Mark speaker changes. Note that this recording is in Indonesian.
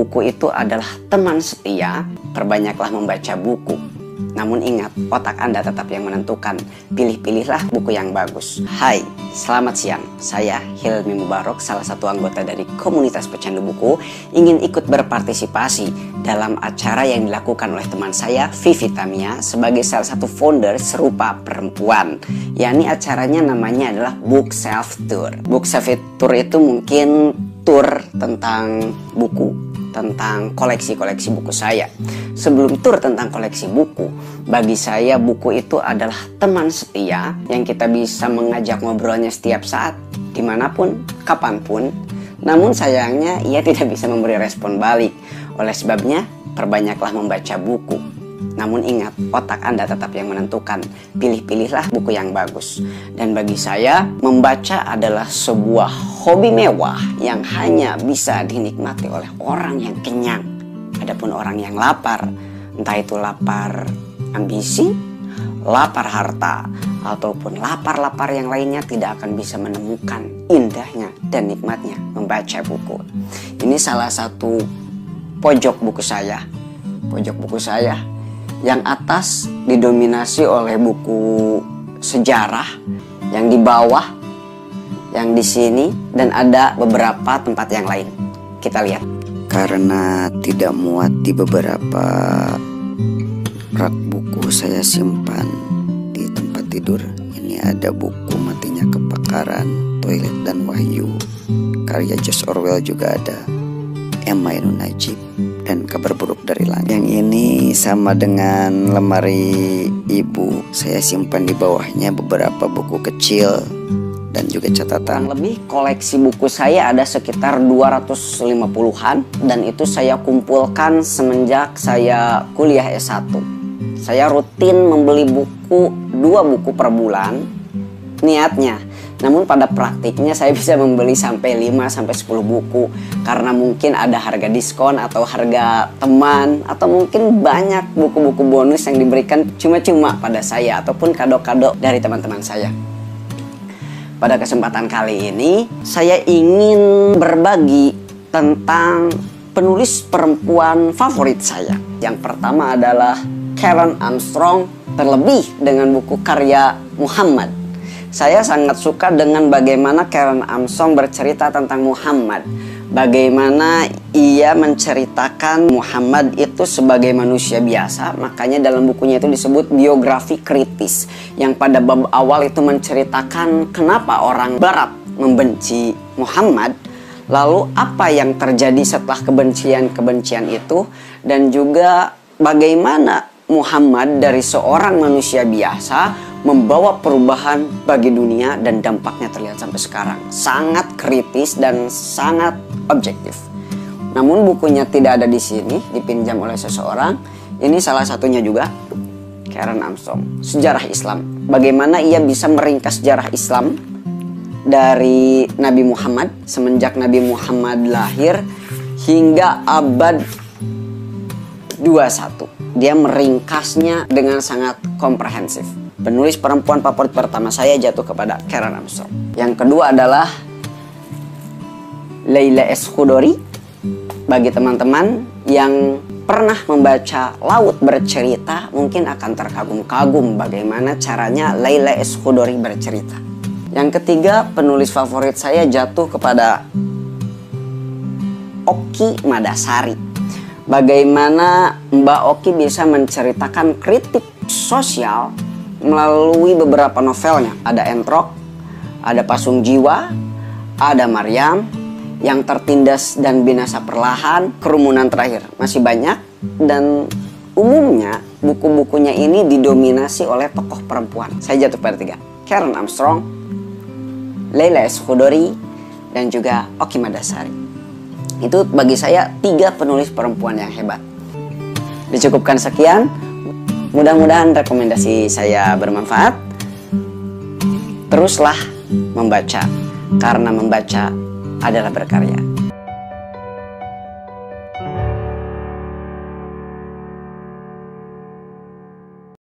Speaker 1: buku itu adalah teman setia, perbanyaklah membaca buku. Namun ingat, otak Anda tetap yang menentukan. Pilih-pilihlah buku yang bagus. Hai, selamat siang. Saya Hilmi Mubarok, salah satu anggota dari komunitas pecandu buku, ingin ikut berpartisipasi dalam acara yang dilakukan oleh teman saya, Vivi Tamia, sebagai salah satu founder serupa perempuan. Yakni acaranya namanya adalah Book Shelf Tour. Book Shelf Tour itu mungkin tour tentang buku, tentang koleksi-koleksi buku saya. Sebelum tur tentang koleksi buku, bagi saya buku itu adalah teman setia yang kita bisa mengajak ngobrolnya setiap saat, dimanapun, kapanpun. Namun sayangnya ia tidak bisa memberi respon balik. Oleh sebabnya, perbanyaklah membaca buku. Namun ingat, otak Anda tetap yang menentukan. Pilih-pilihlah buku yang bagus. Dan bagi saya, membaca adalah sebuah hobi mewah yang hanya bisa dinikmati oleh orang yang kenyang. Adapun orang yang lapar, entah itu lapar ambisi, lapar harta, ataupun lapar-lapar yang lainnya, tidak akan bisa menemukan indahnya dan nikmatnya membaca buku. Ini salah satu pojok buku saya. Pojok buku saya yang atas didominasi oleh buku sejarah, yang di bawah, yang di sini, dan ada beberapa tempat yang lain. Kita lihat.
Speaker 2: Karena tidak muat di beberapa rak buku saya simpan di tempat tidur. Ini ada buku Matinya Kebakaran, Toilet dan Wahyu, karya George Orwell juga ada, Emma Ainun Najib, dan Kabar Buruk dari Langit. Yang ini sama dengan lemari ibu, saya simpan di bawahnya beberapa buku kecil dan juga catatan.
Speaker 1: Lebih koleksi buku saya ada sekitar 250-an, dan itu saya kumpulkan semenjak saya kuliah S1. Saya rutin membeli buku, 2 buku per bulan niatnya. Namun pada praktiknya saya bisa membeli sampai 5-10 buku karena mungkin ada harga diskon atau harga teman, atau mungkin banyak buku-buku bonus yang diberikan cuma-cuma pada saya ataupun kado-kado dari teman-teman saya. Pada kesempatan kali ini saya ingin berbagi tentang penulis perempuan favorit saya. Yang pertama adalah Karen Armstrong, terlebih dengan buku karya Muhammad. Saya sangat suka dengan bagaimana Karen Armstrong bercerita tentang Muhammad. Bagaimana ia menceritakan Muhammad itu sebagai manusia biasa. Makanya dalam bukunya itu disebut biografi kritis, yang pada bab awal itu menceritakan kenapa orang Barat membenci Muhammad, lalu apa yang terjadi setelah kebencian-kebencian itu, dan juga bagaimana Muhammad dari seorang manusia biasa membawa perubahan bagi dunia, dan dampaknya terlihat sampai sekarang. Sangat kritis dan sangat objektif. Namun bukunya tidak ada di sini, dipinjam oleh seseorang. Ini salah satunya juga, Karen Armstrong, Sejarah Islam. Bagaimana ia bisa meringkas sejarah Islam dari Nabi Muhammad, semenjak Nabi Muhammad lahir hingga abad 21. Dia meringkasnya dengan sangat komprehensif. Penulis perempuan favorit pertama saya jatuh kepada Karen Armstrong. Yang kedua adalah Leila S. Chudori. Bagi teman-teman yang pernah membaca Laut Bercerita, mungkin akan terkagum-kagum bagaimana caranya Leila S. Chudori bercerita. Yang ketiga, penulis favorit saya jatuh kepada Oki Madasari. Bagaimana Mbak Oki bisa menceritakan kritik sosial melalui beberapa novelnya. Ada Entrok, ada Pasung Jiwa, ada Maryam, Yang Tertindas dan Binasa Perlahan, Kerumunan Terakhir. Masih banyak, dan umumnya buku-bukunya ini didominasi oleh tokoh perempuan. Saya jatuh pada 3. Karen Armstrong, Leila S. Chudori, dan juga Oki Madasari. Itu bagi saya 3 penulis perempuan yang hebat. Dicukupkan sekian. Mudah-mudahan rekomendasi saya bermanfaat. Teruslah membaca, karena membaca adalah berkarya.